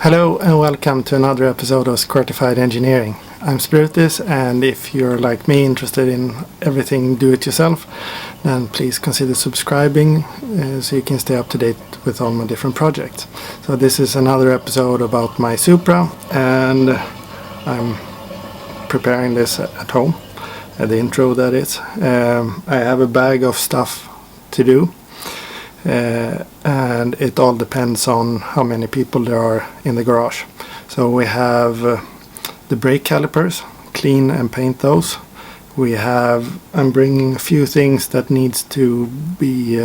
Hello and welcome to another episode of Squirtified Engineering. I'm Spiritus, and if you're like me interested in everything do-it-yourself, then please consider subscribing so you can stay up to date with all my different projects. So this is another episode about my Supra, and I'm preparing this at home, the intro that is. I have a bag of stuff to do. And it all depends on how many people there are in the garage. So we have the brake calipers, clean and paint those. I'm bringing a few things that needs to be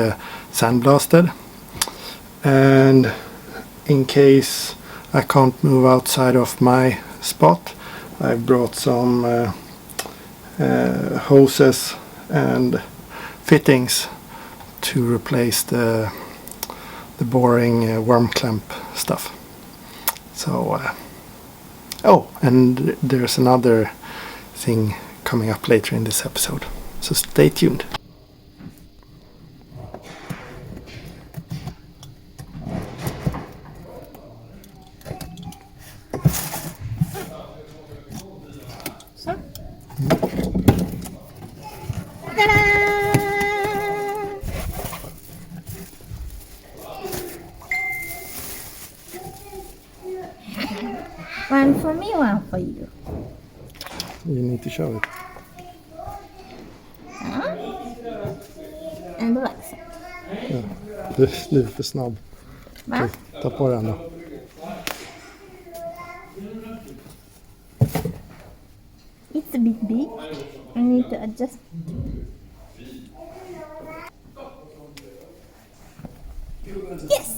sandblasted, and in case I can't move outside of my spot, I brought some hoses and fittings to replace the boring worm clamp stuff. So and there's another thing coming up later in this episode, so stay tuned. One for me, one for you. You need to show it. And the back side. Ja. Du är för snabb. Va? Ta på den då. It's a bit big. I need to adjust. Yes!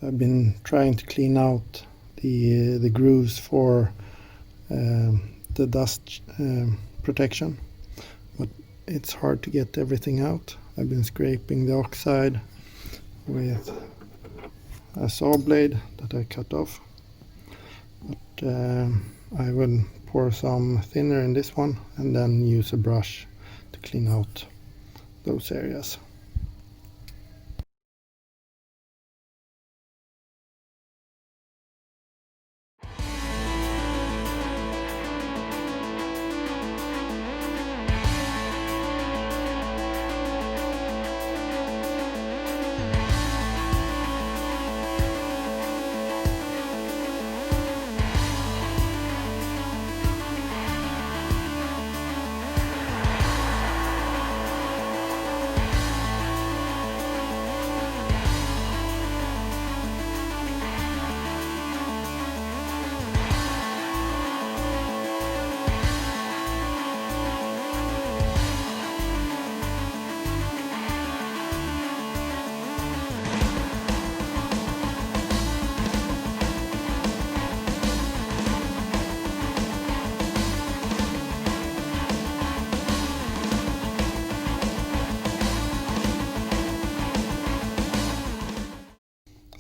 So I've been trying to clean out the grooves for the dust protection, but it's hard to get everything out. I've been scraping the oxide with a saw blade that I cut off, but I will pour some thinner in this one and then use a brush to clean out those areas.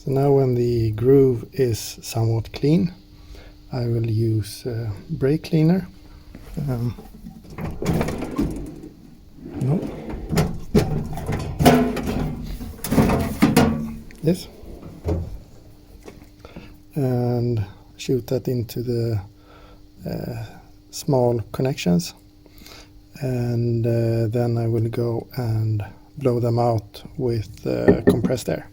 So now when the groove is somewhat clean, I will use brake cleaner. This, and shoot that into the small connections, and then I will go and blow them out with compressed air.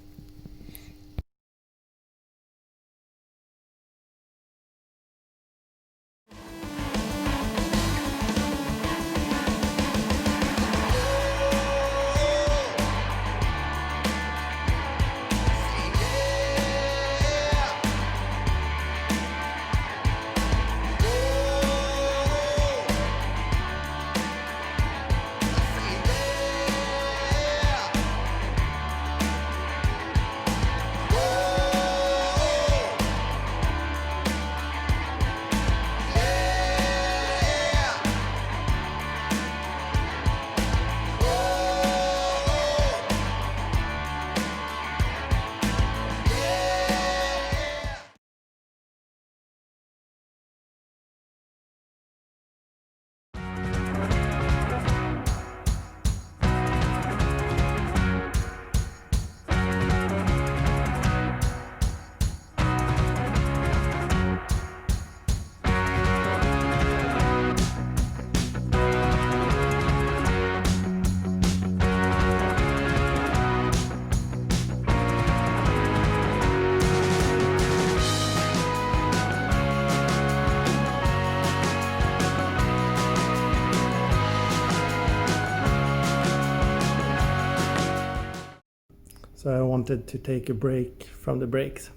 So I wanted to take a break from the brakes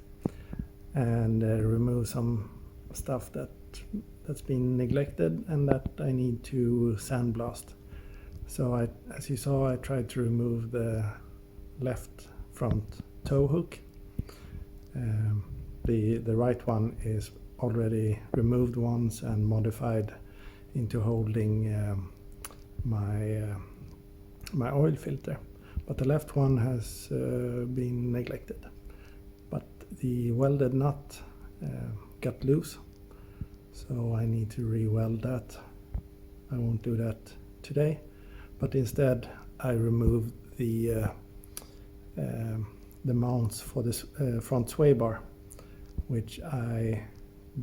and remove some stuff that's been neglected and that I need to sandblast. So as you saw, I tried to remove the left front tow hook. The right one is already removed once and modified into holding my oil filter. But the left one has been neglected. But the welded nut got loose, so I need to re-weld that. I won't do that today, but instead I removed the mounts for this front sway bar, which I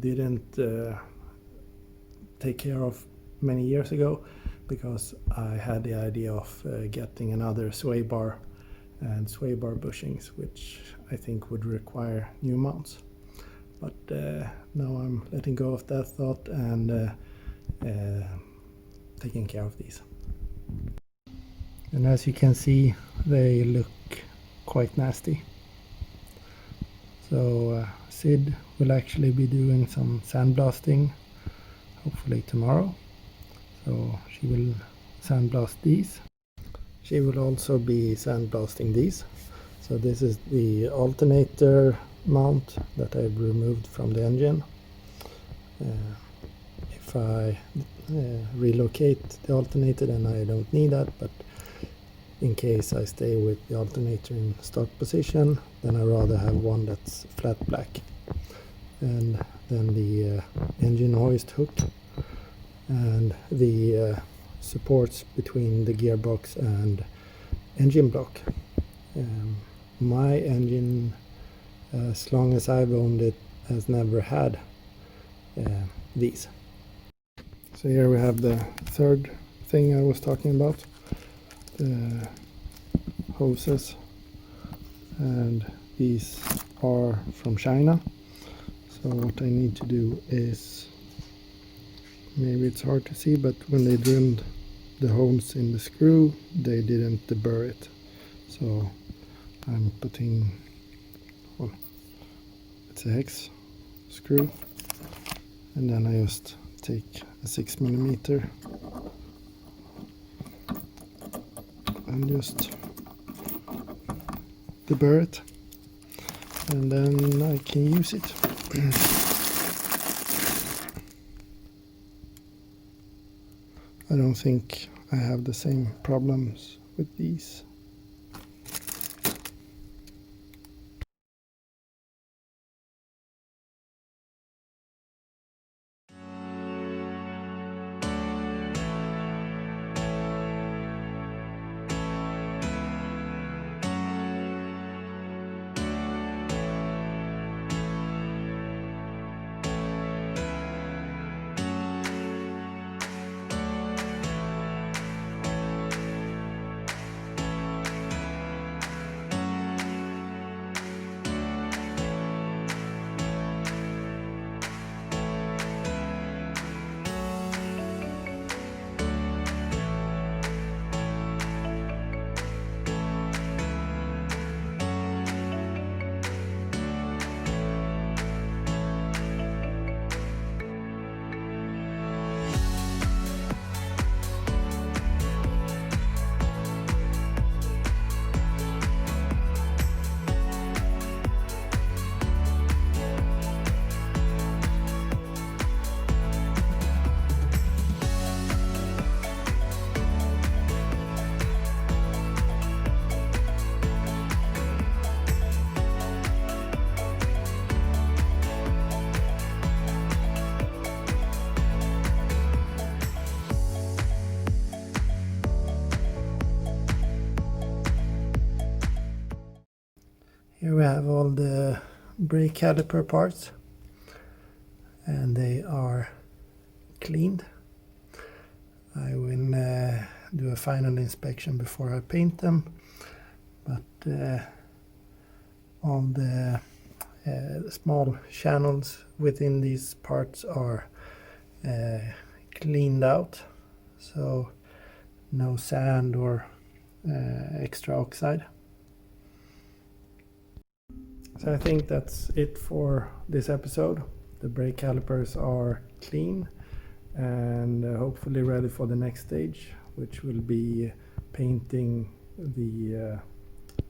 didn't take care of many years ago, because I had the idea of getting another sway bar and sway bar bushings, which I think would require new mounts. But now I'm letting go of that thought and taking care of these. And as you can see, they look quite nasty. So Sid will actually be doing some sandblasting, hopefully tomorrow. So she will sandblast these. She will also be sandblasting these. So this is the alternator mount that I've removed from the engine. If I relocate the alternator, then I don't need that, but in case I stay with the alternator in stock position, then I rather have one that's flat black. And then the engine hoist hook and the supports between the gearbox and engine block. My engine, as long as I've owned it, has never had these. So here we have the third thing I was talking about, the hoses, and these are from China. So what I need to do is, maybe it's hard to see, but when they drilled the holes in the screw, they didn't deburr it. So I'm putting, well, it's a hex screw, and then I just take a 6mm and just deburr it, and then I can use it. I don't think I have the same problems with these. Here we have all the brake caliper parts, and they are cleaned. I will do a final inspection before I paint them, but all the small channels within these parts are cleaned out, so no sand or extra oxide. So I think that's it for this episode. The brake calipers are clean and hopefully ready for the next stage, which will be painting the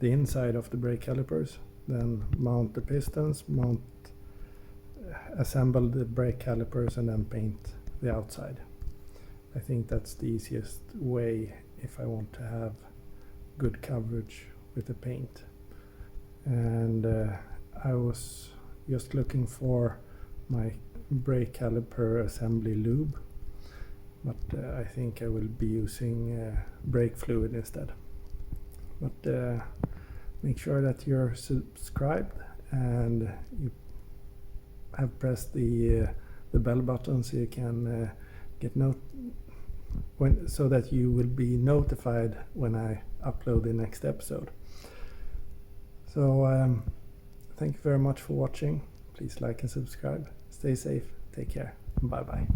inside of the brake calipers, then mount the pistons, assemble the brake calipers, and then paint the outside. I think that's the easiest way if I want to have good coverage with the paint. And I was just looking for my brake caliper assembly lube, but I think I will be using brake fluid instead. But make sure that you're subscribed and you have pressed the bell button so you can get so that you will be notified when I upload the next episode. So thank you very much for watching. Please like and subscribe. Stay safe. Take care. Bye bye.